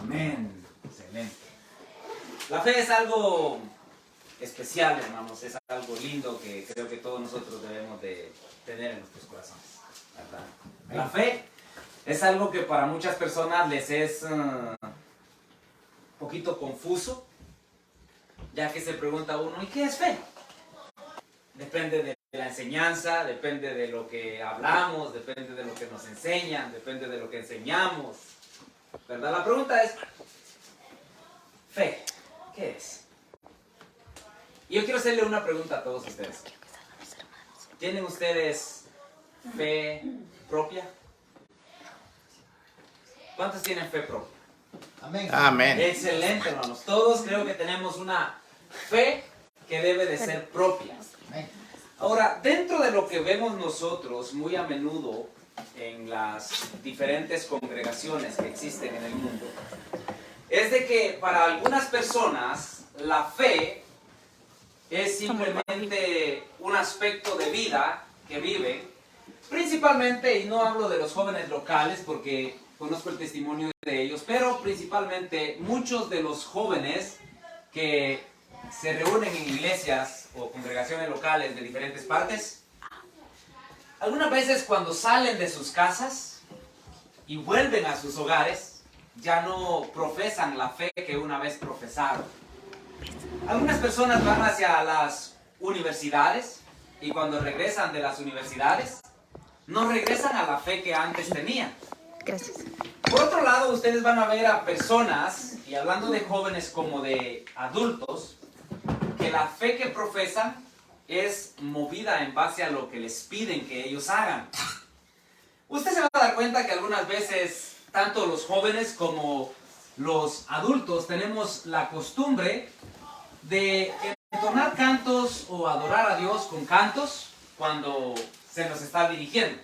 Amén. Excelente. La fe es algo especial, hermanos, es algo lindo que creo que todos nosotros debemos de tener en nuestros corazones, ¿verdad? La fe es algo que para muchas personas les es un poquito confuso, ya que se pregunta uno, ¿y qué es fe? Depende de la enseñanza, depende de lo que hablamos, depende de lo que nos enseñan, depende de lo que enseñamos, ¿verdad? La pregunta es, fe, ¿qué es? Y yo quiero hacerle una pregunta a todos ustedes. ¿Tienen ustedes fe propia? ¿Cuántos tienen fe propia? Amén. Amén. Excelente, hermanos. Todos creo que tenemos una fe que debe de ser propia. Ahora, dentro de lo que vemos nosotros muy a menudo en las diferentes congregaciones que existen en el mundo, es de que para algunas personas la fe es simplemente un aspecto de vida que viven, principalmente, y no hablo de los jóvenes locales porque conozco el testimonio de ellos, pero principalmente muchos de los jóvenes que se reúnen en iglesias o congregaciones locales de diferentes partes, algunas veces cuando salen de sus casas y vuelven a sus hogares, ya no profesan la fe que una vez profesaron. Algunas personas van hacia las universidades y cuando regresan de las universidades, no regresan a la fe que antes tenían. Gracias. Por otro lado, ustedes van a ver a personas, y hablando de jóvenes como de adultos, que la fe que profesan es movida en base a lo que les piden que ellos hagan. Usted se va a dar cuenta que algunas veces, tanto los jóvenes como los adultos, tenemos la costumbre de entonar cantos o adorar a Dios con cantos cuando se nos está dirigiendo,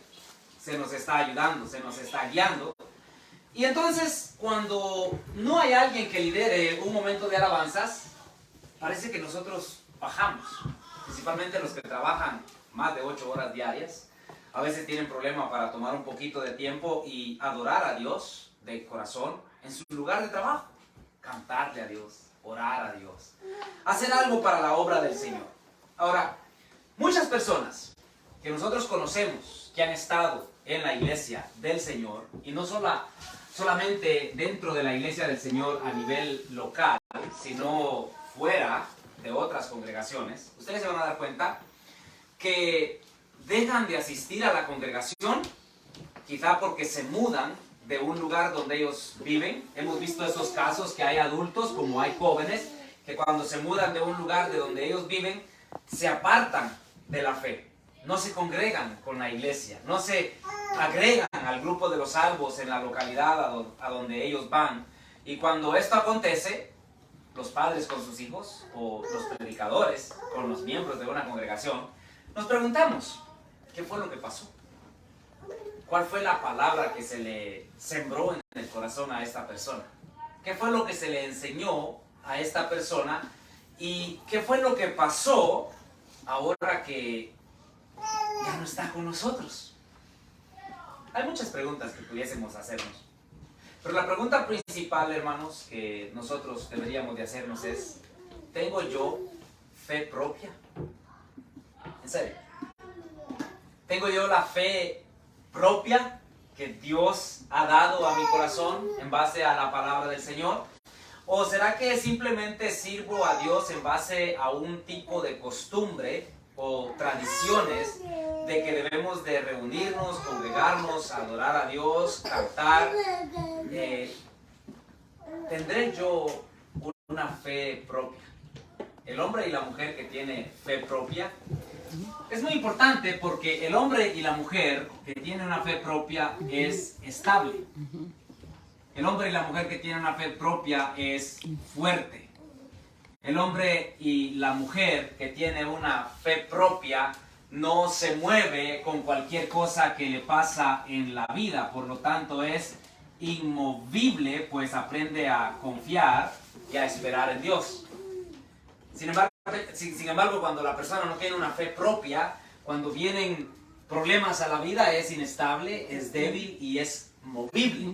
se nos está ayudando, se nos está guiando. Y entonces, cuando no hay alguien que lidere un momento de alabanzas, parece que nosotros bajamos, principalmente los que trabajan más de 8 horas diarias. A veces tienen problema para tomar un poquito de tiempo y adorar a Dios de corazón en su lugar de trabajo, cantarle a Dios, orar a Dios, hacer algo para la obra del Señor. Ahora, muchas personas que nosotros conocemos, que han estado en la iglesia del Señor, y no solamente dentro de la iglesia del Señor a nivel local, sino fuera de otras congregaciones, ustedes se van a dar cuenta que dejan de asistir a la congregación, quizá porque se mudan de un lugar donde ellos viven. Hemos visto esos casos que hay adultos como hay jóvenes que cuando se mudan de un lugar de donde ellos viven, se apartan de la fe, no se congregan con la iglesia, no se agregan al grupo de los salvos en la localidad a donde ellos van. Y cuando esto acontece, los padres con sus hijos o los predicadores con los miembros de una congregación, nos preguntamos, ¿qué fue lo que pasó? ¿Cuál fue la palabra que se le sembró en el corazón a esta persona? ¿Qué fue lo que se le enseñó a esta persona? ¿Y qué fue lo que pasó ahora que ya no está con nosotros? Hay muchas preguntas que pudiésemos hacernos. Pero la pregunta principal, hermanos, que nosotros deberíamos de hacernos es, ¿tengo yo fe propia? En serio. ¿Tengo yo la fe propia que Dios ha dado a mi corazón en base a la palabra del Señor? ¿O será que simplemente sirvo a Dios en base a un tipo de costumbre o tradiciones de que debemos de reunirnos, congregarnos, adorar a Dios, cantar? ¿Tendré yo una fe propia? El hombre y la mujer que tiene fe propia es muy importante porque el hombre y la mujer que tiene una fe propia es estable. El hombre y la mujer que tiene una fe propia es fuerte. El hombre y la mujer que tiene una fe propia no se mueve con cualquier cosa que le pasa en la vida. Por lo tanto es inmovible, pues aprende a confiar y a esperar en Dios. Sin embargo, cuando la persona no tiene una fe propia, cuando vienen problemas a la vida, es inestable, es débil y es movible.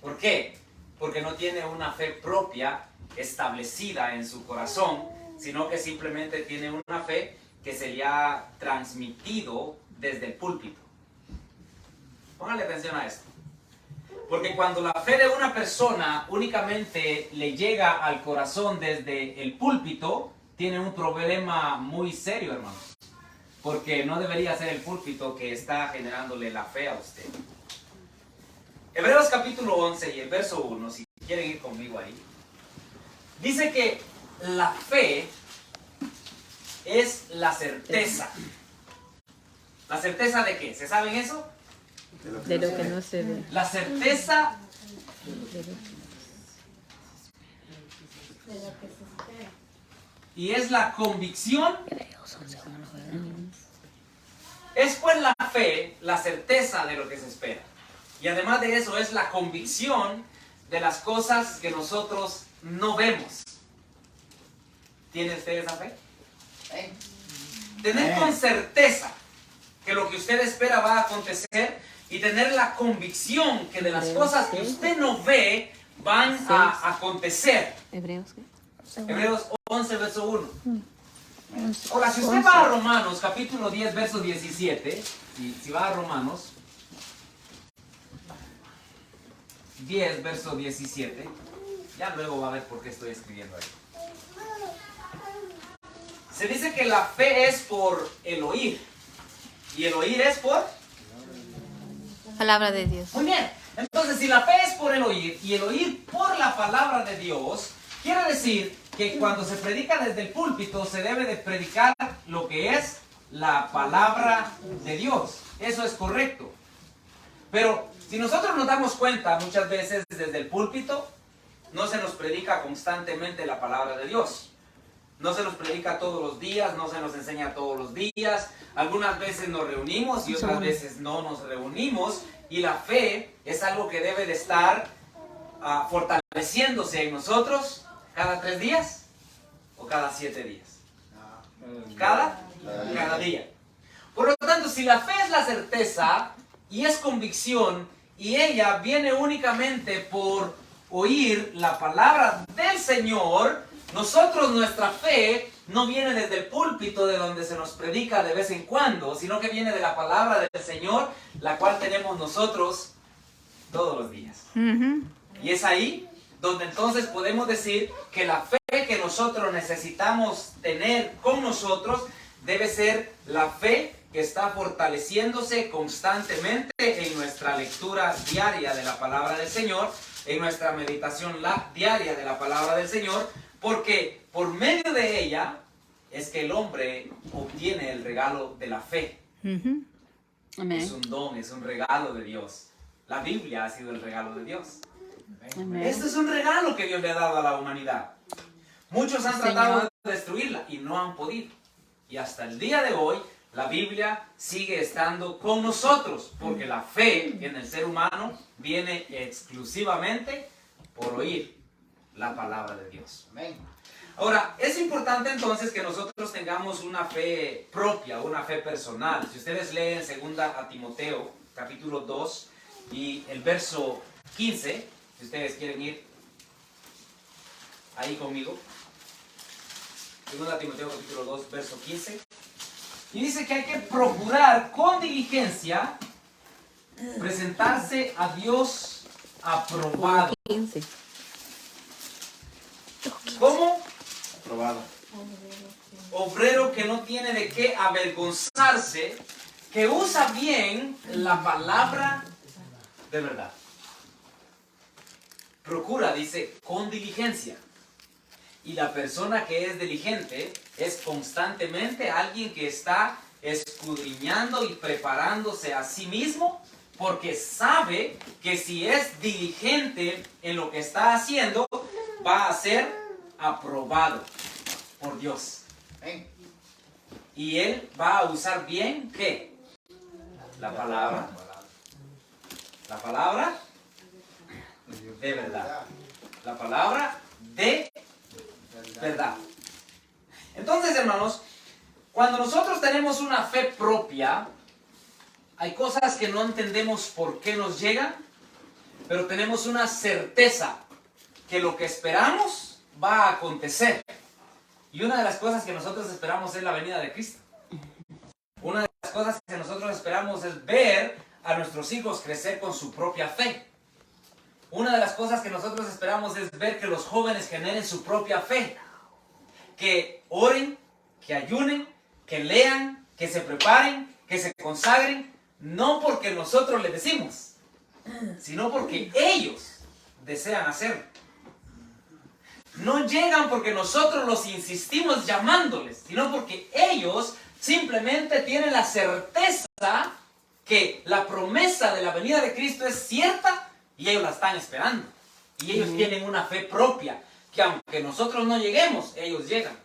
¿Por qué? porque no tiene una fe propia establecida en su corazón, sino que simplemente tiene una fe que se le ha transmitido desde el púlpito. Póngale atención a esto. Porque cuando la fe de una persona únicamente le llega al corazón desde el púlpito, tiene un problema muy serio, hermanos. Porque no debería ser el púlpito que está generándole la fe a usted. Hebreos capítulo 11 y el verso 1, si quieren ir conmigo ahí, dice que la fe es la certeza. ¿La certeza de qué? ¿Se saben eso? De lo que no se ve. La certeza y es la convicción. Es pues la fe, la certeza de lo que se espera. Y además de eso es la convicción de las cosas que nosotros no vemos. ¿Tiene usted esa fe? Tener con certeza que lo que usted espera va a acontecer y tener la convicción que de las cosas que usted no ve van a acontecer. ¿Hebreos qué? Hebreos 11, verso 1. Ahora, si usted va a Romanos, capítulo 10, verso 17, si va a Romanos 10, verso 17, ya luego va a ver por qué estoy escribiendo ahí. Se dice que la fe es por el oír, y el oír es por... Palabra de Dios. Muy bien, entonces si la fe es por el oír, y el oír por la palabra de Dios, quiere decir que cuando se predica desde el púlpito se debe de predicar lo que es la palabra de Dios. Eso es correcto. Pero si nosotros nos damos cuenta, muchas veces desde el púlpito no se nos predica constantemente la palabra de Dios. No se nos predica todos los días, no se nos enseña todos los días. Algunas veces nos reunimos y otras veces no nos reunimos. Y la fe es algo que debe de estar fortaleciéndose en nosotros cada 3 días o cada 7 días. Cada día. Por lo tanto, si la fe es la certeza y es convicción y ella viene únicamente por oír la palabra del Señor, nosotros, nuestra fe no viene desde el púlpito de donde se nos predica de vez en cuando, sino que viene de la palabra del Señor, la cual tenemos nosotros todos los días. Y es ahí donde entonces podemos decir que la fe que nosotros necesitamos tener con nosotros debe ser la fe que está fortaleciéndose constantemente en nuestra lectura diaria de la palabra del Señor, en nuestra meditación diaria de la palabra del Señor, porque por medio de ella es que el hombre obtiene el regalo de la fe. Amén. Es un don, es un regalo de Dios. La Biblia ha sido el regalo de Dios. Amén. Este es un regalo que Dios le ha dado a la humanidad. Muchos han tratado de destruirla y no han podido. Y hasta el día de hoy, la Biblia sigue estando con nosotros, porque la fe en el ser humano viene exclusivamente por oír la palabra de Dios. Ahora, es importante entonces que nosotros tengamos una fe propia, una fe personal. Si ustedes leen 2 a Timoteo, capítulo 2, y el verso 15, si ustedes quieren ir ahí conmigo. 2 a Timoteo, capítulo 2, verso 15. Y dice que hay que procurar con diligencia presentarse a Dios aprobado. 15. ¿Cómo? Aprobado. Obrero que no tiene de qué avergonzarse, que usa bien la palabra de verdad. Procura, dice, con diligencia. Y la persona que es diligente es constantemente alguien que está escudriñando y preparándose a sí mismo, porque sabe que si es diligente en lo que está haciendo, va a ser aprobado por Dios. Y él va a usar bien, ¿qué? La palabra. La palabra de verdad. La palabra de verdad. Entonces, hermanos, cuando nosotros tenemos una fe propia, hay cosas que no entendemos por qué nos llegan, pero tenemos una certeza que lo que esperamos va a acontecer. Y una de las cosas que nosotros esperamos es la venida de Cristo. Una de las cosas que nosotros esperamos es ver a nuestros hijos crecer con su propia fe. Una de las cosas que nosotros esperamos es ver que los jóvenes generen su propia fe. Que oren, que ayunen, que lean, que se preparen, que se consagren. No porque nosotros les decimos, sino porque ellos desean hacerlo. No llegan porque nosotros los insistimos llamándoles, sino porque ellos simplemente tienen la certeza que la promesa de la venida de Cristo es cierta y ellos la están esperando. Y ellos tienen una fe propia, que aunque nosotros no lleguemos, ellos llegan.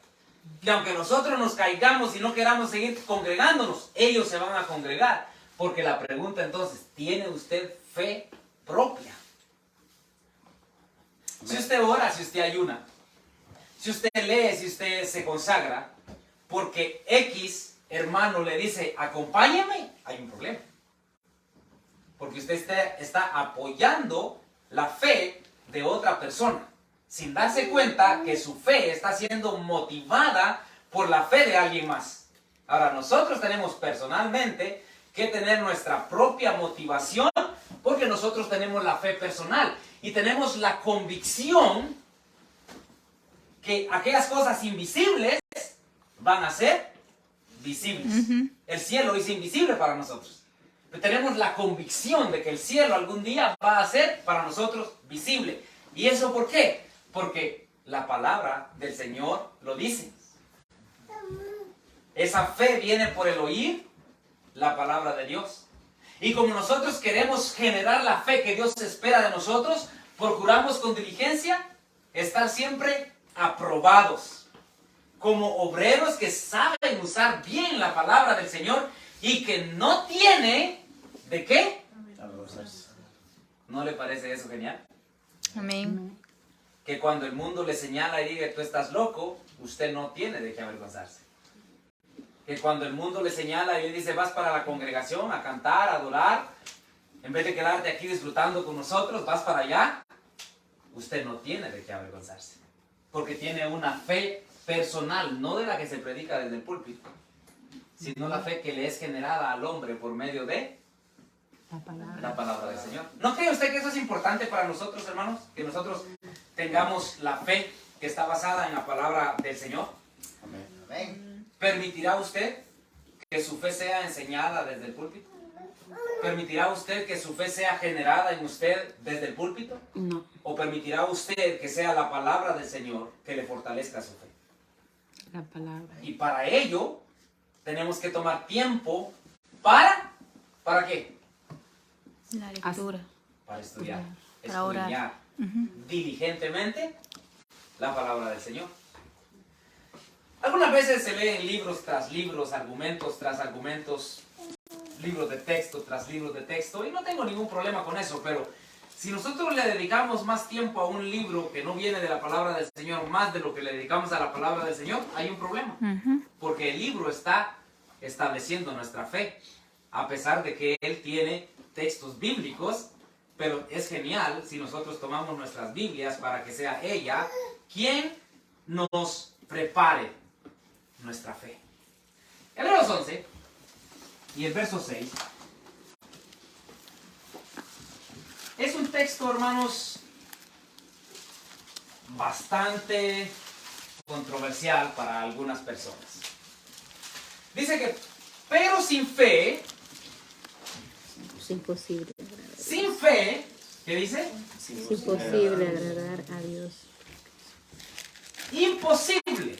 Que aunque nosotros nos caigamos y no queramos seguir congregándonos, ellos se van a congregar. Porque la pregunta entonces, ¿tiene usted fe propia? Si usted ora, si usted ayuna, si usted lee, si usted se consagra, porque X hermano le dice, acompáñame, hay un problema. Porque usted está apoyando la fe de otra persona, sin darse cuenta que su fe está siendo motivada por la fe de alguien más. Ahora, nosotros tenemos personalmente que tener nuestra propia motivación, porque nosotros tenemos la fe personal y tenemos la convicción que aquellas cosas invisibles van a ser visibles. El cielo es invisible para nosotros, pero tenemos la convicción de que el cielo algún día va a ser para nosotros visible. ¿Y eso por qué? Porque la palabra del Señor lo dice. Esa fe viene por el oír la palabra de Dios. Y como nosotros queremos generar la fe que Dios espera de nosotros, procuramos con diligencia estar siempre aprobados, como obreros que saben usar bien la palabra del Señor y que no tiene ¿de qué? ¿No le parece eso genial? Amén. Que cuando el mundo le señala y diga tú estás loco, usted no tiene de qué avergonzarse. Que cuando el mundo le señala y le dice vas para la congregación a cantar, a adorar, en vez de quedarte aquí disfrutando con nosotros, vas para allá, usted no tiene de qué avergonzarse. Porque tiene una fe personal, no de la que se predica desde el púlpito, sino la fe que le es generada al hombre por medio de la palabra del Señor. ¿No cree usted que eso es importante para nosotros, hermanos? Que nosotros tengamos la fe que está basada en la palabra del Señor. Amén. ¿Permitirá usted que su fe sea enseñada desde el púlpito? ¿Permitirá usted que su fe sea generada en usted desde el púlpito? No. ¿O permitirá usted que sea la palabra del Señor que le fortalezca su fe? La palabra. Y para ello tenemos que tomar tiempo ¿para qué? La lectura. Para estudiar, Para orar. escudriñar diligentemente la palabra del Señor. Algunas veces se leen libros tras libros, argumentos tras argumentos, libros de texto tras libros de texto, y no tengo ningún problema con eso, pero si nosotros le dedicamos más tiempo a un libro que no viene de la palabra del Señor, más de lo que le dedicamos a la palabra del Señor, hay un problema. Porque el libro está estableciendo nuestra fe, a pesar de que él tiene textos bíblicos, pero es genial si nosotros tomamos nuestras Biblias para que sea ella quien nos prepare nuestra fe. Hebreos 11 y el verso 6 es un texto, hermanos, bastante controversial para algunas personas. Dice que, pero sin fe, Es imposible. sin fe, ¿qué dice? Es imposible agradar a Dios. Imposible.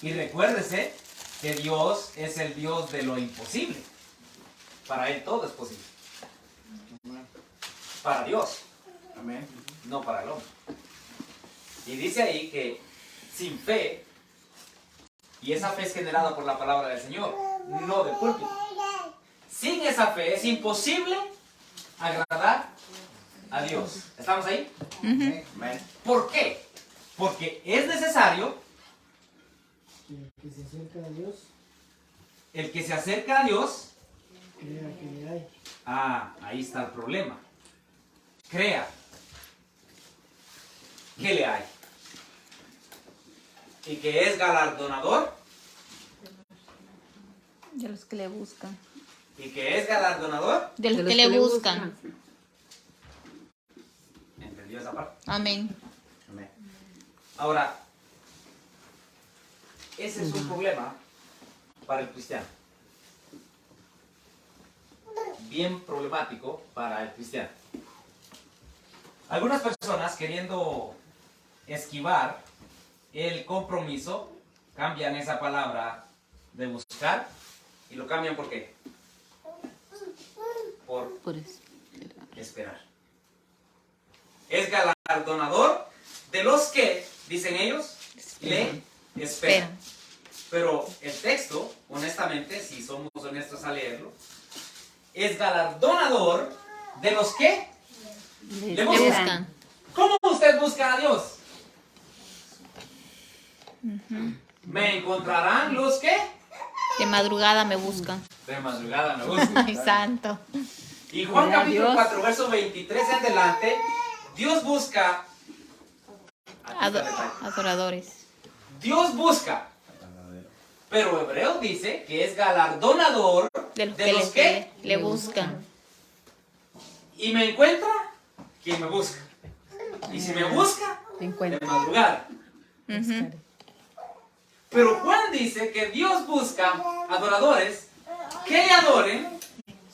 Y recuérdese que Dios es el Dios de lo imposible. Para Él todo es posible. Para Dios. Amén. No para el hombre. Y dice ahí que sin fe, y esa fe es generada por la palabra del Señor, no del púlpito. Sin esa fe es imposible agradar a Dios. ¿Estamos ahí? Amén. ¿Por qué? Porque es necesario El que se acerca a Dios, el que se acerca a Dios. crea que le hay. Ah, ahí está el problema. Crea ¿qué le hay? Y que es galardonador. De los que le buscan. Y que es galardonador. De los que le buscan. ¿Entendió esa parte? Amén. Amén. Ahora, ese es un problema para el cristiano. Bien problemático para el cristiano. Algunas personas, queriendo esquivar el compromiso, cambian esa palabra de buscar y lo cambian ¿por qué? Por eso. esperar. Es galardonador de los que, dicen ellos, le esperan. Pero el texto, honestamente, si somos honestos a leerlo, es galardonador de los que le buscan. ¿Cómo usted busca a Dios? ¿Me encontrarán los que? De madrugada me buscan. De madrugada me buscan. Ay, santo. Y Juan Mira, capítulo Dios. 4, verso 23 en adelante, Dios busca. Aquí está el detalle. Adoradores. Dios busca. Pero Hebreos dice que es galardonador De los de que le buscan. Y me encuentra quien me busca. Y si me busca, de madrugada. Ujú. Pero Juan dice que Dios busca adoradores que le adoren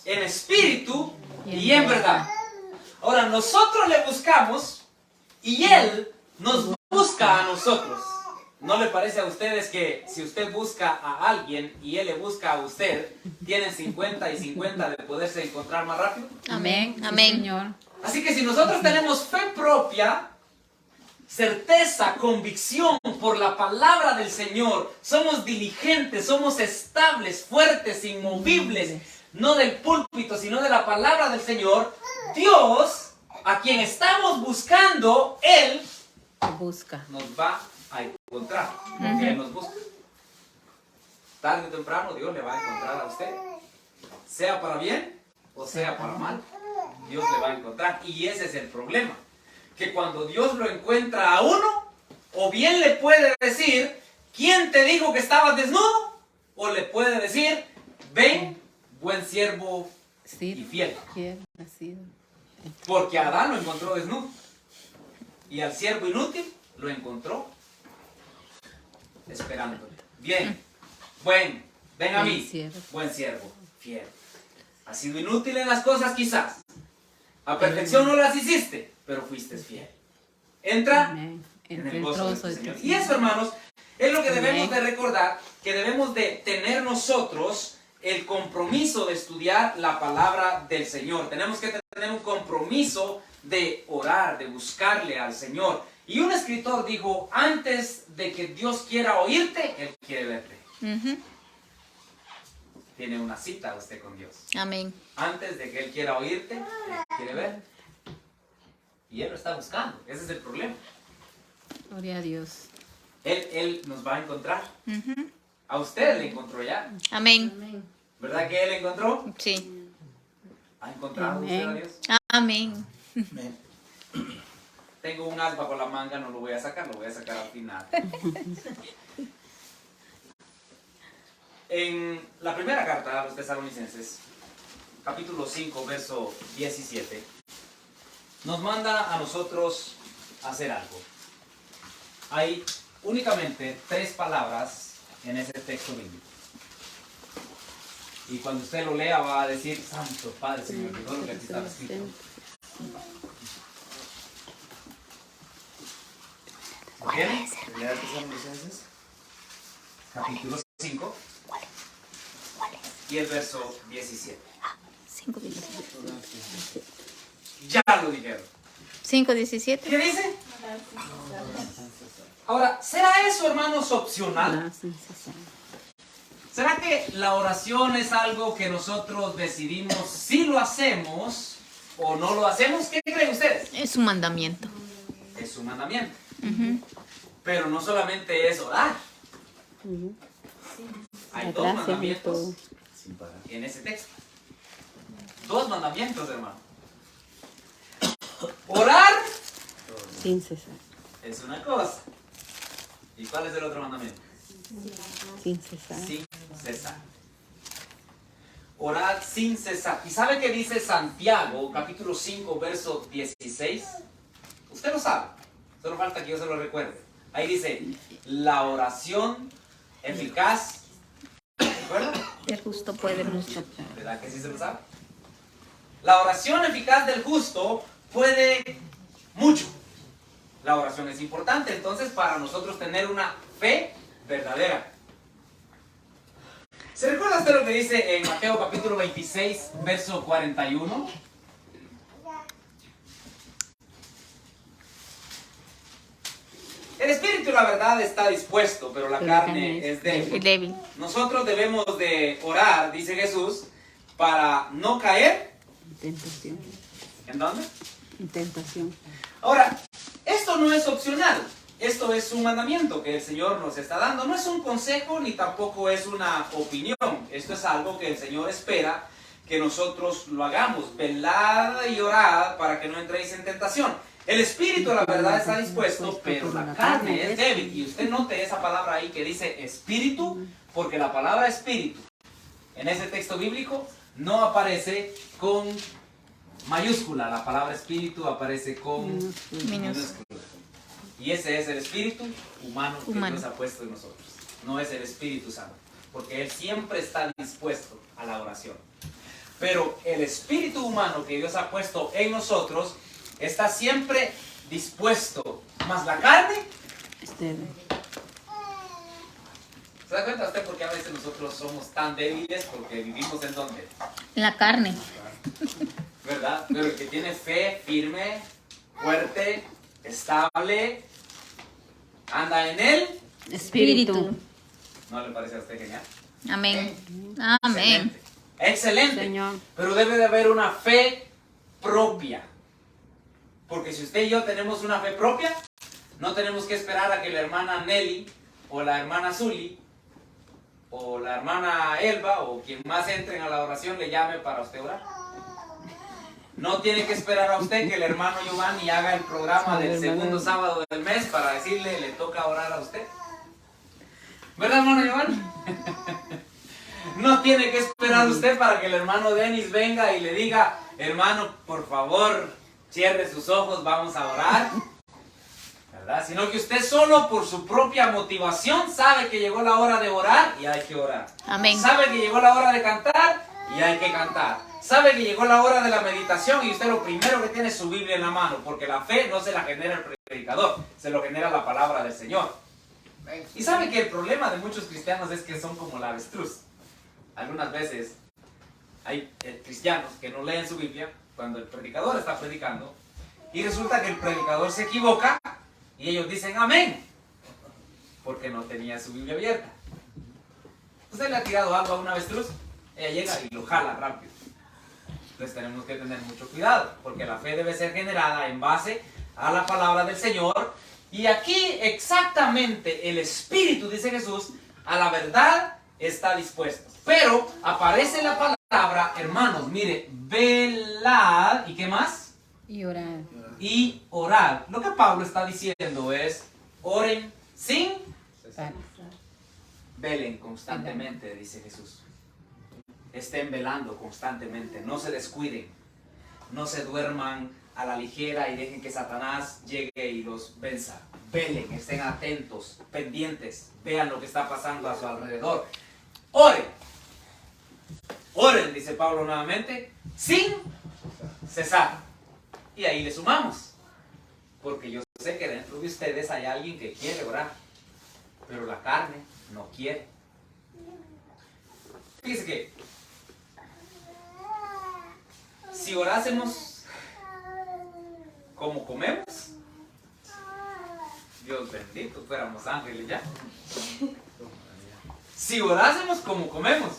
en espíritu y en verdad. Ahora nosotros le buscamos y Él nos busca a nosotros. ¿No le parece a ustedes que si usted busca a alguien y él le busca a usted, tienen 50 y 50 de poderse encontrar más rápido? Amén. Amén. Señor. Así que si nosotros tenemos fe propia, certeza, convicción por la palabra del Señor, somos diligentes, somos estables, fuertes, inmovibles, no del púlpito, sino de la palabra del Señor, Dios, a quien estamos buscando, Él Busca. nos va a encontrar, porque Él nos busca. Tarde o temprano Dios le va a encontrar a usted, sea para bien o sea para mal, Dios le va a encontrar. Y ese es el problema, que cuando Dios lo encuentra a uno, o bien le puede decir, ¿quién te dijo que estabas desnudo? O le puede decir, ven, buen siervo y fiel. Porque a Adán lo encontró desnudo, y al siervo inútil lo encontró esperándole. Bien, ven a mí, buen siervo, fiel. Has sido inútil en las cosas quizás. A perfección no las hiciste, pero fuiste fiel. Entra en el gozo del Señor. Y eso, hermanos, es lo que debemos de recordar, que debemos de tener nosotros el compromiso de estudiar la palabra del Señor. Tenemos que tener un compromiso de orar, de buscarle al Señor. Y un escritor dijo, antes de que Dios quiera oírte, Él quiere verte. Tiene una cita usted con Dios. Amén. Antes de que Él quiera oírte, Él quiere verte. Y Él lo está buscando. Ese es el problema. Gloria a Dios. Él nos va a encontrar. A usted le encontró ya. Amén. ¿Verdad que Él encontró? Sí. ¿Ha encontrado usted a Dios? Amén. Amén. Tengo un as bajo la manga, no lo voy a sacar, lo voy a sacar al final. En la primera carta a los Tesalonicenses, capítulo 5, verso 17, nos manda a nosotros a hacer algo. Hay únicamente 3 palabras en ese texto bíblico. Y cuando usted lo lea va a decir, Santo Padre, se me olvidó lo que aquí está escrito. Primera de Tesalonicenses. Capítulo 5 y el verso 17. 5:17. Ya lo dijeron. 5:17. ¿Qué dice? Ahora, ¿será eso, hermanos, opcional? ¿Será que la oración es algo que nosotros decidimos si lo hacemos o no lo hacemos? ¿Qué creen ustedes? Es un mandamiento. Es un mandamiento. Pero no solamente es orar. Hay 2 mandamientos Sin parar. en ese texto. 2 mandamientos, hermano. Orar Sin cesar. es una cosa. ¿Y cuál es el otro mandamiento? Sin cesar. Sin cesar. Orad sin cesar. ¿Y sabe qué dice Santiago, capítulo 5, verso 16? Usted lo sabe. Solo falta que yo se lo recuerde. Ahí dice, la oración eficaz. ¿Recuerda? El justo puede mucho. ¿Verdad que sí se lo sabe? La oración eficaz del justo puede mucho. La oración es importante, entonces, para nosotros tener una fe verdadera. ¿Se recuerda usted lo que dice en Mateo capítulo 26, verso 41? El espíritu, la verdad, está dispuesto, pero la carne es débil. Débil. Nosotros debemos de orar, dice Jesús, para no caer. Tentación. ¿En dónde? Tentación. Ahora, esto no es opcional. Esto es un mandamiento que el Señor nos está dando. No es un consejo ni tampoco es una opinión. Esto es algo que el Señor espera que nosotros lo hagamos. Velad y orad para que no entréis en tentación. El espíritu, la verdad, está dispuesto, pero la carne es débil. Y usted note esa palabra ahí que dice espíritu, porque la palabra espíritu en ese texto bíblico no aparece con mayúscula. La palabra espíritu aparece con minúscula. Y ese es el espíritu humano que Dios ha puesto en nosotros. No es el Espíritu Santo, porque Él siempre está dispuesto a la oración. Pero el espíritu humano que Dios ha puesto en nosotros está siempre dispuesto. Más la carne. ¿Se da cuenta usted por qué a veces nosotros somos tan débiles? Porque vivimos en ¿dónde? En la carne. ¿Verdad? Pero el que tiene fe firme, fuerte, estable, anda en él. Espíritu. ¿No le parece a usted genial? Amén. Amén. Excelente. Excelente. Señor. Pero debe de haber una fe propia. Porque si usted y yo tenemos una fe propia, no tenemos que esperar a que la hermana Nelly o la hermana Zuli o la hermana Elba o quien más entren a la oración le llame para usted orar. No tiene que esperar a usted que el hermano Giovanni haga el programa del segundo sábado del mes para decirle le toca orar a usted. ¿Verdad, hermano Giovanni? No tiene que esperar usted para que el hermano Denis venga y le diga, hermano, por favor, cierre sus ojos, vamos a orar. ¿Verdad? Sino que usted solo por su propia motivación sabe que llegó la hora de orar y hay que orar. Amén. Sabe que llegó la hora de cantar y hay que cantar. Sabe que llegó la hora de la meditación y usted lo primero que tiene es su Biblia en la mano, porque la fe no se la genera el predicador, se lo genera la palabra del Señor. Y sabe que el problema de muchos cristianos es que son como la avestruz. Algunas veces hay cristianos que no leen su Biblia cuando el predicador está predicando y resulta que el predicador se equivoca y ellos dicen amén porque no tenía su Biblia abierta. ¿Usted le ha tirado algo a una avestruz? Ella llega y lo jala rápido. Entonces tenemos que tener mucho cuidado porque la fe debe ser generada en base a la palabra del Señor. Y aquí exactamente el Espíritu, dice Jesús, a la verdad está dispuesto. Pero aparece la palabra, hermanos, mire, velad, ¿y qué más? Y orar. Y orad. Lo que Pablo está diciendo es, oren sin Cesar. velen constantemente, dice Jesús. Estén velando constantemente, no se descuiden, no se duerman a la ligera y dejen que Satanás llegue y los venza. Velen, estén atentos, pendientes, vean lo que está pasando a su alrededor. Oren. Oren, dice Pablo nuevamente, sin cesar. Y ahí le sumamos. Porque yo sé que dentro de ustedes hay alguien que quiere orar, pero la carne no quiere. Fíjense que si orásemos como comemos, Dios bendito, fuéramos ángeles ya. Si orásemos como comemos,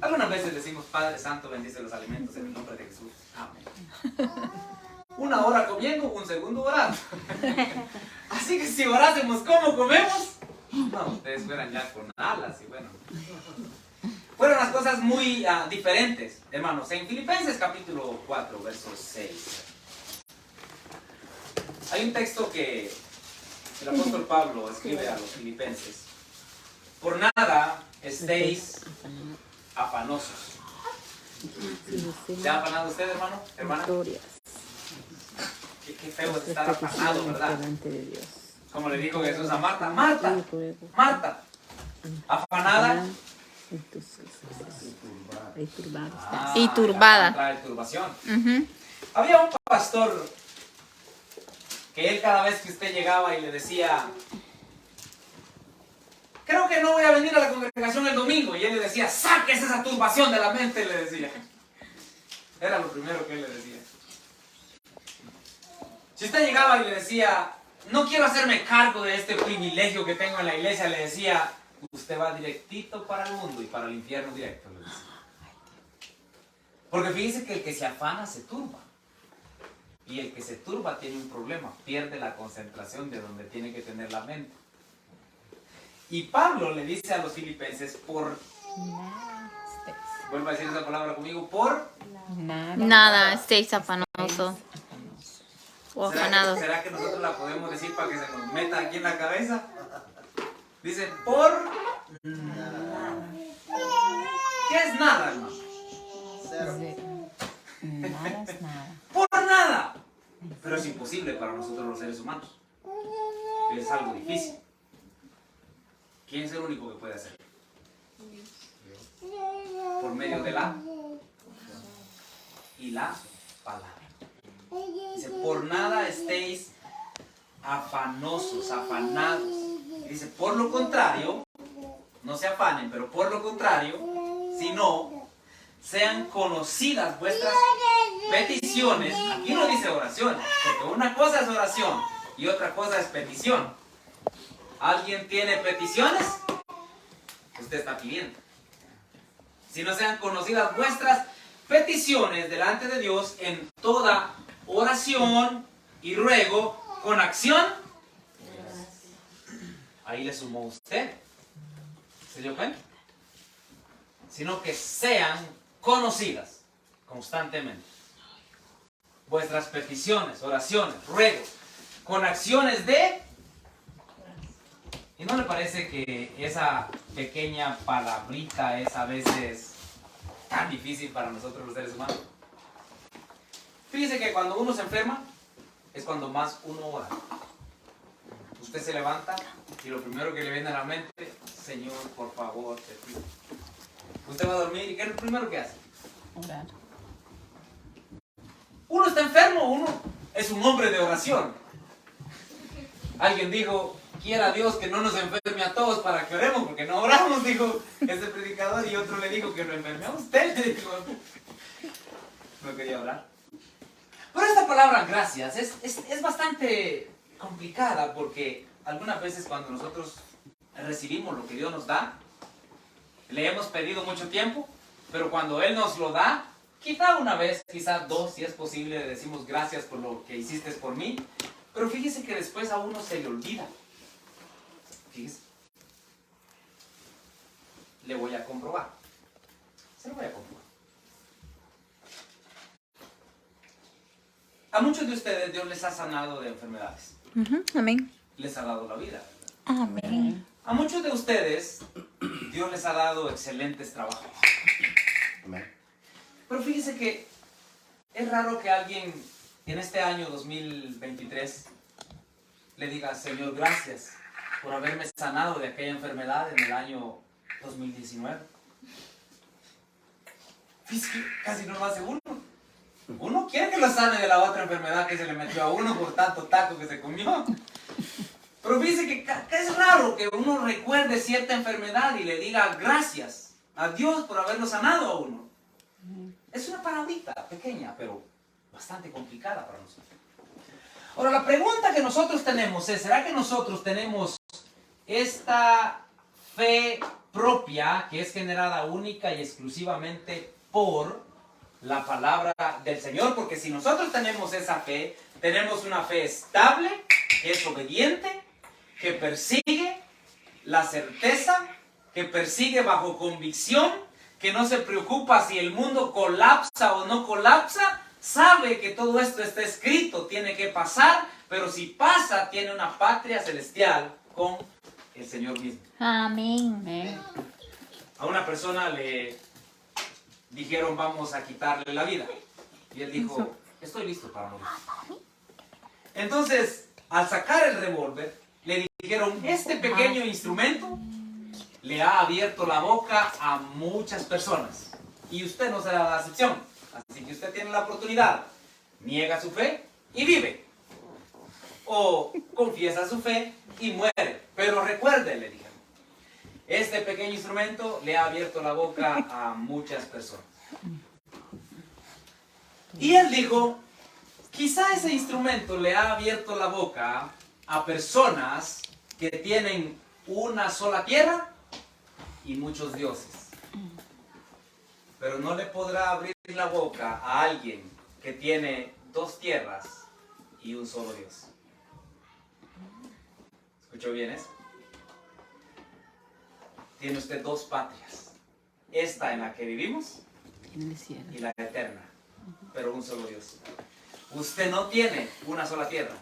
algunas veces decimos, Padre Santo, bendice los alimentos en el nombre de Jesús. Amén. Una hora comiendo, un segundo orando. Así que si orásemos como comemos, no, ustedes fueran ya con alas y bueno. Fueron las cosas muy diferentes, hermanos. En Filipenses capítulo 4, verso 6. Hay un texto que el apóstol Pablo escribe a los filipenses. Por nada estéis afanosos. ¿Se ha afanado usted, hermano? ¿Hermana? Victorias. Qué feo es estar afanado, ¿verdad? Delante de Dios. Como le dijo Jesús a Marta, Marta, Marta, afanada Ahí turbado. Y turbada. Trae turbación. Ujú. Había un pastor que él cada vez que usted llegaba y le decía, creo que no voy a venir a la congregación el domingo, y él le decía, saques esa turbación de la mente, le decía. Era lo primero que él le decía. Si usted llegaba y le decía, no quiero hacerme cargo de este privilegio que tengo en la iglesia, le decía, usted va directito para el mundo y para el infierno directo, le decía. Porque fíjese que el que se afana se turba. Y el que se turba tiene un problema, pierde la concentración de donde tiene que tener la mente. Y Pablo le dice a los filipenses, vuelvo a decir esa palabra conmigo, Nada, estéis afanoso o afanados. ¿Será que nosotros la podemos decir para que se nos meta aquí en la cabeza? Dice, por nada. ¿Qué es nada, hermano? Nada es nada. Por nada. Pero es imposible para nosotros los seres humanos. Es algo difícil. ¿Quién es el único que puede hacerlo? Por medio de la y la palabra. Dice, por nada estéis afanosos, afanados. Y dice, por lo contrario, no se afanen, pero por lo contrario, sino sean conocidas vuestras peticiones. Aquí no dice oración, porque una cosa es oración y otra cosa es petición. ¿Alguien tiene peticiones? Usted está pidiendo. Si no sean conocidas vuestras peticiones delante de Dios en toda oración y ruego con acción. Ahí le sumó usted. ¿Se dio cuenta? Sino que sean conocidas constantemente vuestras peticiones, oraciones, ruegos, con acciones de... ¿Y no le parece que esa pequeña palabrita es a veces tan difícil para nosotros los seres humanos? Fíjese que cuando uno se enferma es cuando más uno ora. Usted se levanta y lo primero que le viene a la mente, Señor, por favor, te pido. Usted va a dormir y ¿qué es lo primero que hace? Orar. Uno está enfermo, uno es un hombre de oración. Alguien dijo, quiera Dios que no nos enferme a todos para que oremos, porque no oramos, dijo ese predicador, y otro le dijo que lo enferme a usted, le dijo. No quería orar. Pero esta palabra gracias es bastante complicada, porque algunas veces cuando nosotros recibimos lo que Dios nos da, le hemos pedido mucho tiempo, pero cuando Él nos lo da, quizá una vez, quizá dos, si es posible, le decimos gracias por lo que hiciste por mí, pero fíjese que después a uno se le olvida. Fíjese. Le voy a comprobar. Se lo voy a comprobar. A muchos de ustedes Dios les ha sanado de enfermedades. Ujú. Amén. Les ha dado la vida. Amén. A muchos de ustedes Dios les ha dado excelentes trabajos. Amén. Pero fíjese que es raro que alguien en este año 2023 le diga, Señor, gracias por haberme sanado de aquella enfermedad en el año 2019. Fíjese que casi no lo hace uno. Uno quiere que lo sane de la otra enfermedad que se le metió a uno por tanto taco que se comió. Pero fíjese que es raro que uno recuerde cierta enfermedad y le diga gracias a Dios por haberlo sanado a uno. Es una palabrita pequeña, pero bastante complicada para nosotros. Ahora, la pregunta que nosotros tenemos es, ¿será que nosotros tenemos esta fe propia que es generada única y exclusivamente por la palabra del Señor? Porque si nosotros tenemos esa fe, tenemos una fe estable, que es obediente, que persigue la certeza, que persigue bajo convicción, que no se preocupa si el mundo colapsa o no colapsa, sabe que todo esto está escrito, tiene que pasar, Pero si pasa, tiene una patria celestial con el Señor mismo. Amén. Amén. A una persona le dijeron, vamos a quitarle la vida. Y él dijo, estoy listo para morir. Entonces, al sacar el revólver, le dijeron, este pequeño instrumento le ha abierto la boca a muchas personas. Y usted no será la excepción. Así que usted tiene la oportunidad. Niega su fe y vive. O confiesa su fe y muere. Pero recuerde, le dijeron, este pequeño instrumento le ha abierto la boca a muchas personas. Y él dijo, quizá ese instrumento le ha abierto la boca a personas que tienen una sola tierra y muchos dioses. Pero no le podrá abrir la boca a alguien que tiene dos tierras y un solo Dios. ¿Escuchó bien eso? Tiene usted dos patrias. Esta en la que vivimos En el cielo. y la eterna. Pero un solo Dios. Usted no tiene una sola tierra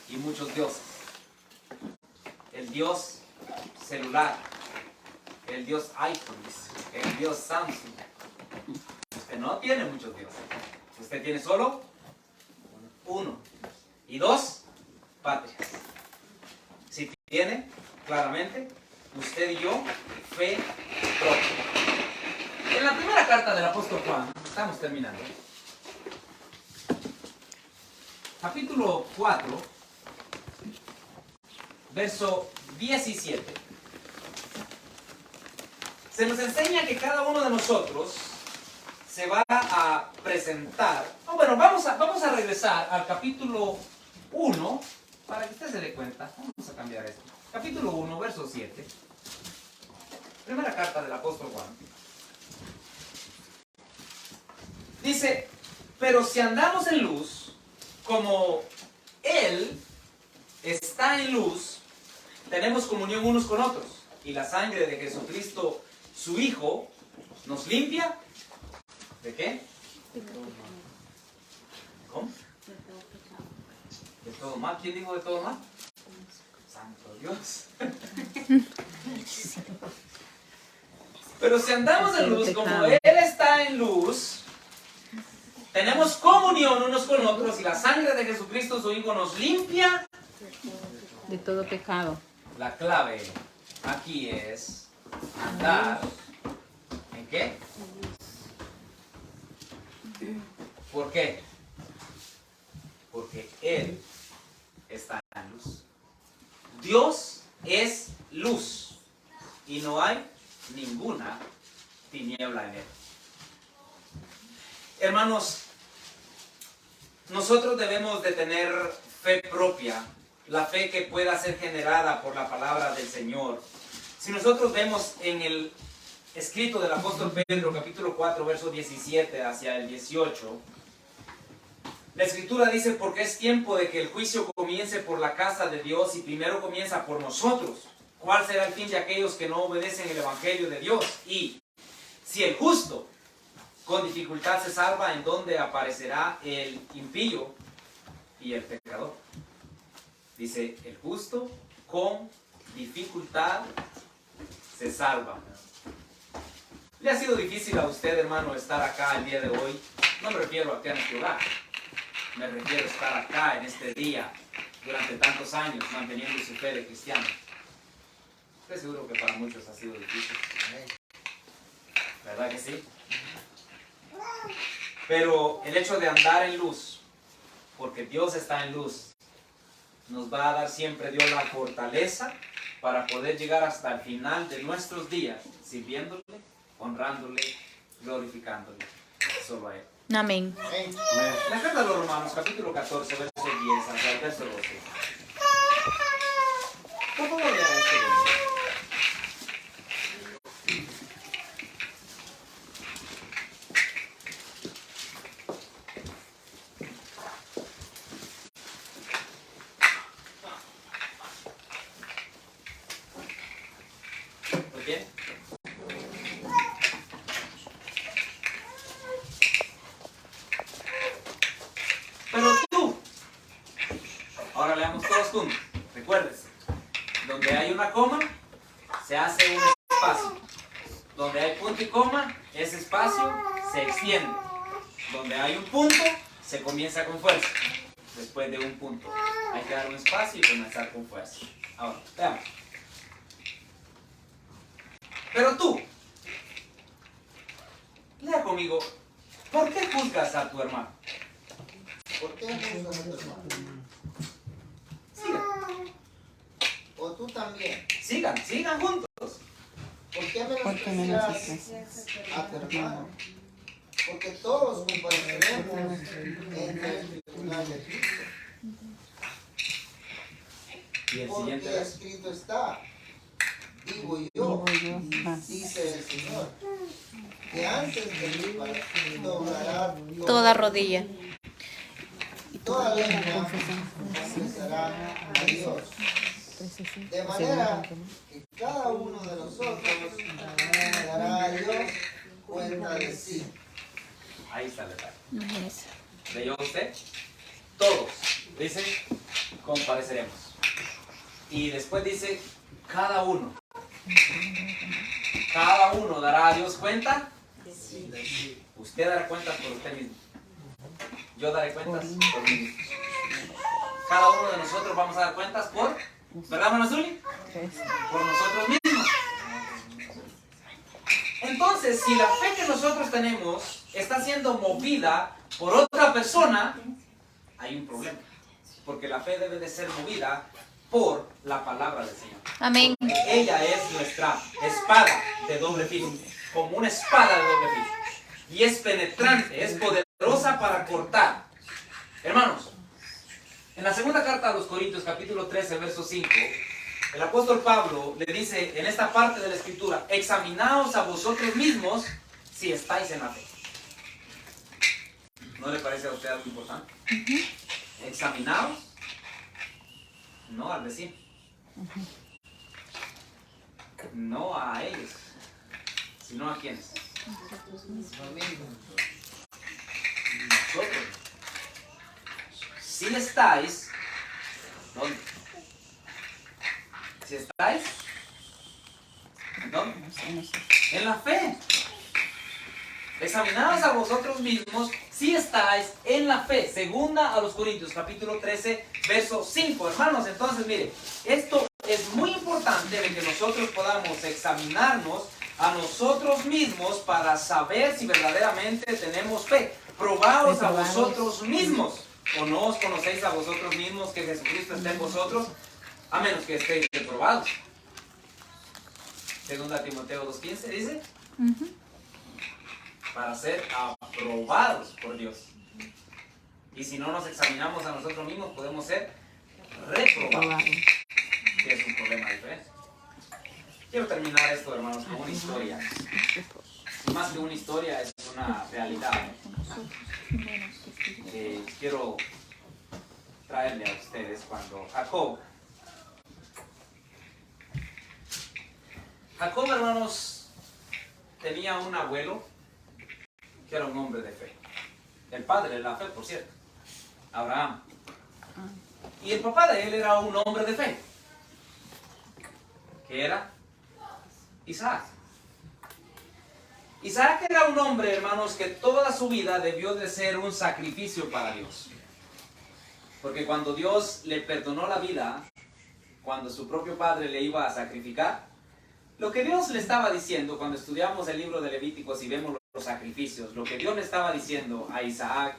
y muchos dioses. El Dios celular, el Dios iPhone, el Dios Samsung. Usted no tiene muchos dioses. Usted tiene solo uno. Y dos patrias. Si tiene, claramente, usted y yo, fe propia. En la primera carta del apóstol Juan, estamos terminando. Capítulo 4, verso 17. Se nos enseña que cada uno de nosotros se va a presentar. Bueno, vamos a regresar al capítulo 1 para que usted se dé cuenta. Vamos a cambiar esto. Capítulo 1, verso 7. Primera carta del apóstol Juan. Dice, pero si andamos en luz, como Él está en luz, tenemos comunión unos con otros. Y la sangre de Jesucristo, su Hijo, nos limpia. ¿De qué? ¿Cómo? ¿De todo mal? ¿Quién dijo de todo mal? Santo Dios. Pero si andamos en luz, como Él está en luz, tenemos comunión unos con otros y la sangre de Jesucristo, su Hijo, nos limpia. De todo pecado. La clave aquí es andar ¿en qué? ¿Por qué? Porque Él está en luz. Dios es luz y no hay ninguna tiniebla en Él. Hermanos, nosotros debemos de tener fe propia, la fe que pueda ser generada por la palabra del Señor. Si nosotros vemos en el escrito del apóstol Pedro, capítulo 4, verso 17 hacia el 18, la escritura dice, porque es tiempo de que el juicio comience por la casa de Dios y primero comienza por nosotros. ¿Cuál será el fin de aquellos que no obedecen el evangelio de Dios? Y si el justo con dificultad se salva, ¿en donde aparecerá el impío y el pecador? Dice, el justo con dificultad se salva. ¿Le ha sido difícil a usted, hermano, estar acá el día de hoy? No me refiero acá en este lugar. Me refiero a estar acá en este día durante tantos años manteniendo su fe de cristiano. Estoy seguro que para muchos ha sido difícil. ¿Verdad que sí? Pero el hecho de andar en luz, porque Dios está en luz, nos va a dar siempre Dios la fortaleza para poder llegar hasta el final de nuestros días, sirviéndole, honrándole, glorificándole, solo a Él. Amén. La carta de los Romanos, capítulo 14, verso 10 hasta el verso 12. Por favor, lea esto conmigo. ¿Muy bien? Pero tú, ahora todos juntos. Recuérdense, donde hay una coma, se hace un espacio. Donde hay punto y coma, ese espacio se extiende. Donde hay un punto, se comienza con fuerza. Después de un punto, hay que dar un espacio y comenzar con fuerza. Ahora, veamos. Pero tú, lea conmigo, ¿por qué juzgas a tu hermano? ¿Por qué juzgas a tu hermano? Sigan, O tú también. sigan juntos. ¿Por qué Porque menosprecias a tu hermano? Porque todos compareceremos en el tribunal de Cristo. Y el siguiente Porque verso. escrito está, digo yo, Digo yo, dice el Señor, que antes de mí doblará Toda rodilla. toda lengua confesará a Dios. De manera que cada uno de nosotros dará a Dios cuenta de sí. Ahí está el detalle. No es eso. ¿Leyó usted? Todos, dice, compareceremos. Y después dice, cada uno. Cada uno dará a Dios cuenta. Usted dará cuentas por usted mismo. Yo daré cuentas por mí mismo. Cada uno de nosotros vamos a dar cuentas por, ¿verdad, Manazuli? Por nosotros mismos. Entonces, si la fe que nosotros tenemos está siendo movida por otra persona, hay un problema. Porque la fe debe de ser movida por la palabra del Señor. Amén. Porque ella es nuestra espada de doble filo, como una espada de doble filo. Y es penetrante, es poderosa para cortar. Hermanos, en la segunda carta a los Corintios, capítulo 13, verso 5, el apóstol Pablo le dice en esta parte de la escritura, examinaos a vosotros mismos si estáis en la fe. ¿No le parece a usted algo importante? Examinaos, no al vecino, no a ellos, sino a quienes. Nosotros. Si estáis, ¿dónde? Si estáis, ¿dónde? En la fe. Examinaos a vosotros mismos si estáis en la fe. Segunda a los Corintios, capítulo 13, verso 5. Hermanos, entonces, mire, esto es muy importante de que nosotros podamos examinarnos a nosotros mismos para saber si verdaderamente tenemos fe. Probaos a vosotros mismos. ¿O no os conocéis a vosotros mismos que Jesucristo está en vosotros? A menos que estéis reprobados. Segunda Timoteo 2:15 dice, para ser aprobados por Dios. Y si no nos examinamos a nosotros mismos, podemos ser reprobados. Que es un problema diferente. Quiero terminar esto, hermanos, con una historia. Y más que una historia, es una realidad. Quiero traerle a ustedes cuando Jacob, hermanos, tenía un abuelo que era un hombre de fe. El padre de la fe, por cierto, Abraham. Y el papá de él era un hombre de fe, que era Isaac. Isaac era un hombre, hermanos, que toda su vida debió de ser un sacrificio para Dios. Porque cuando Dios le perdonó la vida, cuando su propio padre le iba a sacrificar, lo que Dios le estaba diciendo, cuando estudiamos el libro de Levíticos y vemos los sacrificios, lo que Dios le estaba diciendo a Isaac,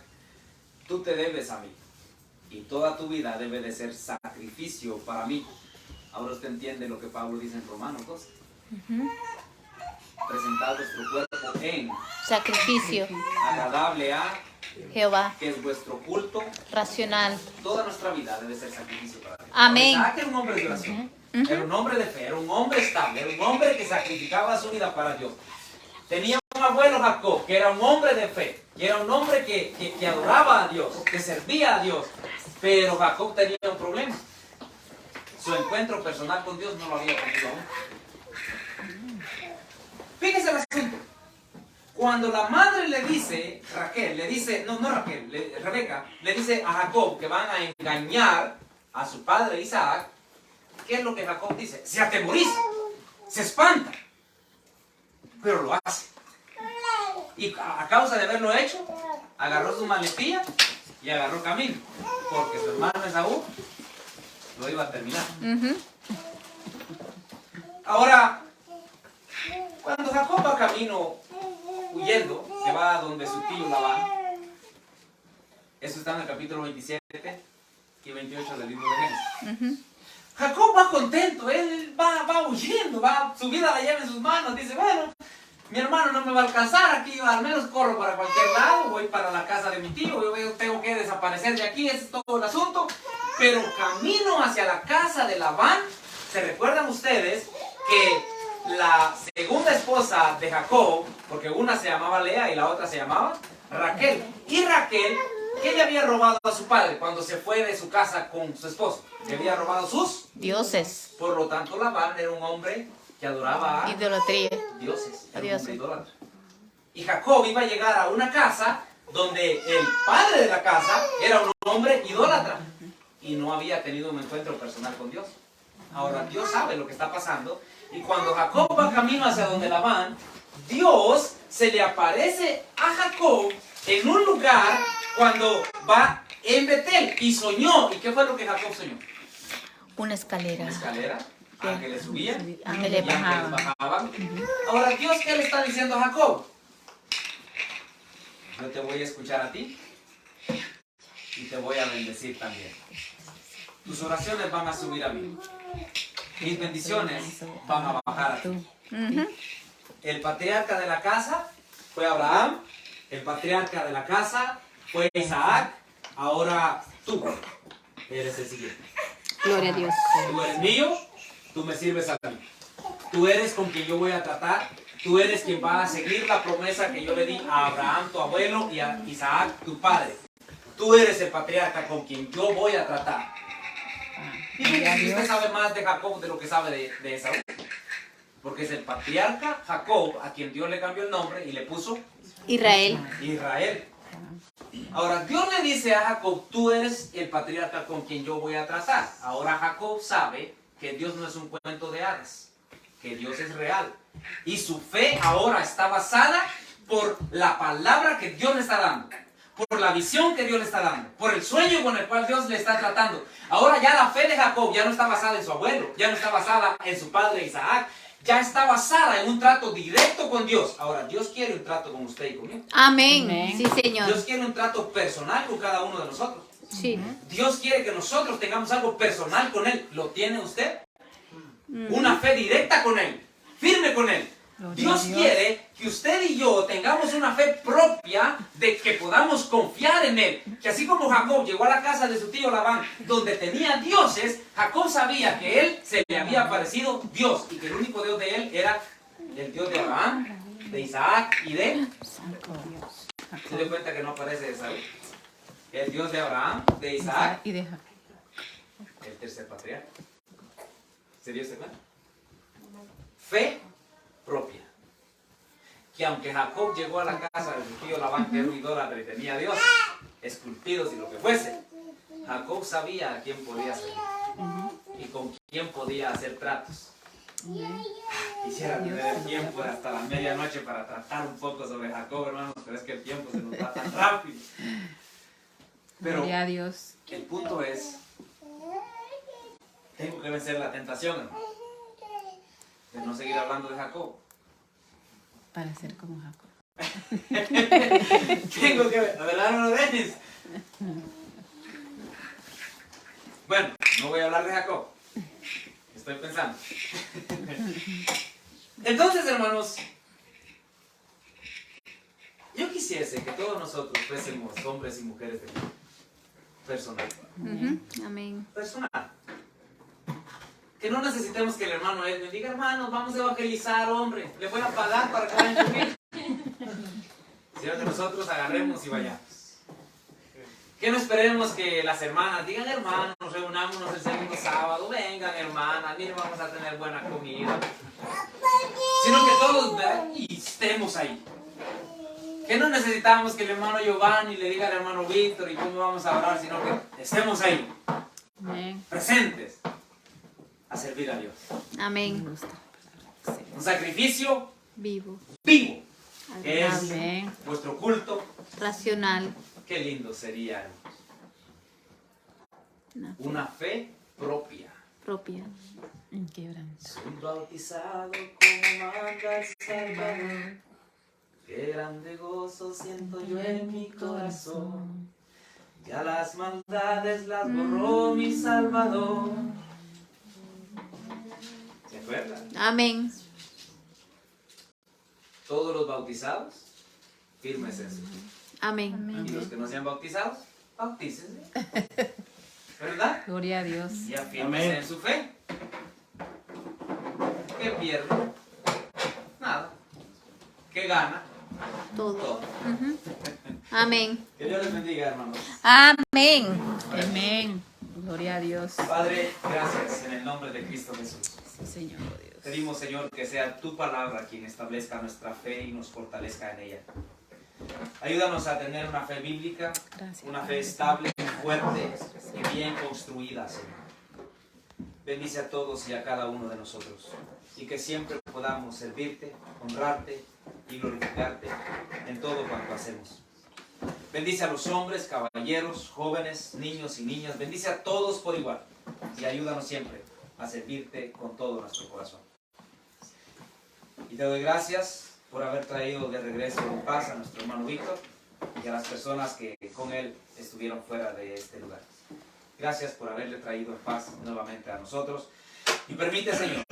tú te debes a mí. Y toda tu vida debe de ser sacrificio para mí. Ahora usted entiende lo que Pablo dice en Romanos 12. Presentad vuestro cuerpo en Sacrificio. agradable a Jehová. que es vuestro culto. Racional. Toda nuestra vida debe ser sacrificio para Dios. Amén. Isaac era un hombre de oración, era un hombre de fe, era un hombre estable, era un hombre que sacrificaba su vida para Dios. Tenía un abuelo Jacob, que era un hombre de fe, que era un hombre que adoraba a Dios, que servía a Dios. Pero Jacob tenía un problema. Su encuentro personal con Dios no lo había tenido aún. Fíjese el asunto. Cuando la madre le dice, Raquel, le dice, no Raquel, Rebeca, le dice a Jacob que van a engañar a su padre Isaac, ¿qué es lo que Jacob dice? Se atemoriza, se espanta, pero lo hace. Y a causa de haberlo hecho, agarró su maletilla y agarró camino, porque su hermano Esaú lo iba a terminar. Ahora, cuando Jacob va camino huyendo, que va donde su tío Labán, eso está en el capítulo 27 y 28 del libro de Génesis. Jacob va contento, él va huyendo, su vida la lleva en sus manos, dice, bueno, mi hermano no me va a alcanzar aquí, yo al menos corro para cualquier lado, voy para la casa de mi tío, yo tengo que desaparecer de aquí, ese es todo el asunto. Pero camino hacia la casa de Labán, ¿se recuerdan ustedes que la segunda esposa de Jacob, porque una se llamaba Lea y la otra se llamaba Raquel? Y Raquel, ¿qué le había robado a su padre cuando se fue de su casa con su esposo? Le había robado sus Dioses. Por lo tanto, Labán era un hombre que adoraba a Idolatría. dioses, era un Dioses. hombre idólatra. Y Jacob iba a llegar a una casa donde el padre de la casa era un hombre idólatra y no había tenido un encuentro personal con Dios. Ahora Dios sabe lo que está pasando, y cuando Jacob va camino hacia donde Labán, Dios se le aparece a Jacob en un lugar cuando va en Betel y soñó. ¿Y qué fue lo que Jacob soñó? Una escalera. Una escalera, ángeles subían Ángeles y ángeles bajaban. bajaban. Ahora, Dios, ¿qué le está diciendo a Jacob? Yo te voy a escuchar a ti y te voy a bendecir también. Tus oraciones van a subir a mí. Mis bendiciones van a bajar a ti. El patriarca de la casa fue Abraham. El patriarca de la casa fue Isaac. Ahora tú eres el siguiente. Gloria a Dios. Tú eres mío, tú me sirves a mí. Tú eres con quien yo voy a tratar. Tú eres quien va a seguir la promesa que yo le di a Abraham, tu abuelo, y a Isaac, tu padre. Tú eres el patriarca con quien yo voy a tratar. Y fíjese si usted sabe más de Jacob de lo que sabe de Esaú. Porque es el patriarca Jacob a quien Dios le cambió el nombre y le puso Israel. Israel. Ahora, Dios le dice a Jacob, tú eres el patriarca con quien yo voy a tratar. Ahora Jacob sabe que Dios no es un cuento de hadas, que Dios es real. Y su fe ahora está basada por la palabra que Dios le está dando, por la visión que Dios le está dando, por el sueño con el cual Dios le está tratando. Ahora ya la fe de Jacob ya no está basada en su abuelo, ya no está basada en su padre Isaac, ya está basada en un trato directo con Dios. Ahora, Dios quiere un trato con usted y conmigo. Amén. Amén. Sí, Señor. Dios quiere un trato personal con cada uno de nosotros. Sí. Dios quiere que nosotros tengamos algo personal con Él. ¿Lo tiene usted? Una fe directa con Él, firme con Él. Dios quiere que usted y yo tengamos una fe propia, de que podamos confiar en Él. Que así como Jacob llegó a la casa de su tío Labán, donde tenía dioses, Jacob sabía que él se le había aparecido Dios, y que el único Dios de él era el Dios de Abraham, de Isaac y de... ¿Se dio cuenta que no aparece de Saúl? El Dios de Abraham, de Isaac, Y deja. el tercer patriarca. ¿Se dio este cuenta? Fe propia. Que aunque Jacob llegó a la casa de su tío Labán, que era un idólatra y tenía dioses esculpidos y lo que fuese, Jacob sabía a quién podía seguir y con quién podía hacer tratos. Quisiera tener el tiempo hasta la medianoche para tratar un poco sobre Jacob, hermanos, pero es que el tiempo se nos va tan rápido. Pero Gloria a Dios. el punto es, tengo que vencer la tentación, hermano, de no seguir hablando de Jacob. Para ser como Jacob. Tengo que ver, ¿verdad, hermano Denis? Bueno, no voy a hablar de Jacob. Estoy pensando. Entonces, hermanos, yo quisiese que todos nosotros fuésemos hombres y mujeres de Dios. Personal. Amén. Personal. Que no necesitemos que el hermano Edwin diga, hermanos, vamos a evangelizar, hombre. Le voy a pagar para que vayan conmigo. Sino que nosotros agarremos y vayamos. Que no esperemos que las hermanas digan, hermanos, reunámonos el segundo sábado, vengan hermanas, miren, vamos a tener buena comida. Sino que todos vean y estemos ahí. Que no necesitamos que el hermano Giovanni le diga al hermano Víctor y cómo vamos a orar, sino que estemos ahí. Amén. presentes a servir a Dios. Me Amén. gusta. Un sacrificio Vivo. vivo, que es Amén. vuestro culto. Racional. Qué lindo sería Una una fe propia. propia. En quebranto. Soy bautizado como manda el Salvador. Qué grande gozo siento yo en mi corazón. Ya las maldades las borró mi Salvador. ¿Se acuerdan? Amén. Todos los bautizados, firmes en su fe. Amén. Y los que no sean bautizados, bautícense. ¿Verdad? Gloria a Dios. Y afírmense en su fe. ¿Qué pierde? Nada. ¿Qué gana? Todo. Todo. Amén. Que Dios les bendiga, hermanos. Amén. Amén. Gloria a Dios. Padre, gracias en el nombre de Cristo Jesús. Sí, Señor, oh Dios. Pedimos, Señor, que sea tu palabra quien establezca nuestra fe y nos fortalezca en ella. Ayúdanos a tener una fe bíblica, Gracias. una fe estable, fuerte y bien construida, Señor. Bendice a todos y a cada uno de nosotros y que siempre podamos servirte, honrarte y glorificarte en todo cuanto hacemos. Bendice a los hombres, caballeros, jóvenes, niños y niñas. Bendice a todos por igual y ayúdanos siempre a servirte con todo nuestro corazón. Y te doy gracias por haber traído de regreso en paz a nuestro hermano Víctor y a las personas que con él estuvieron fuera de este lugar. Gracias por haberle traído en paz nuevamente a nosotros. Y permite, Señor,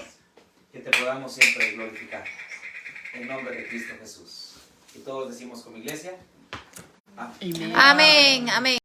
que te podamos siempre glorificar. En nombre de Cristo Jesús. Y todos decimos como iglesia. Amén. Amén. Amén. Amén.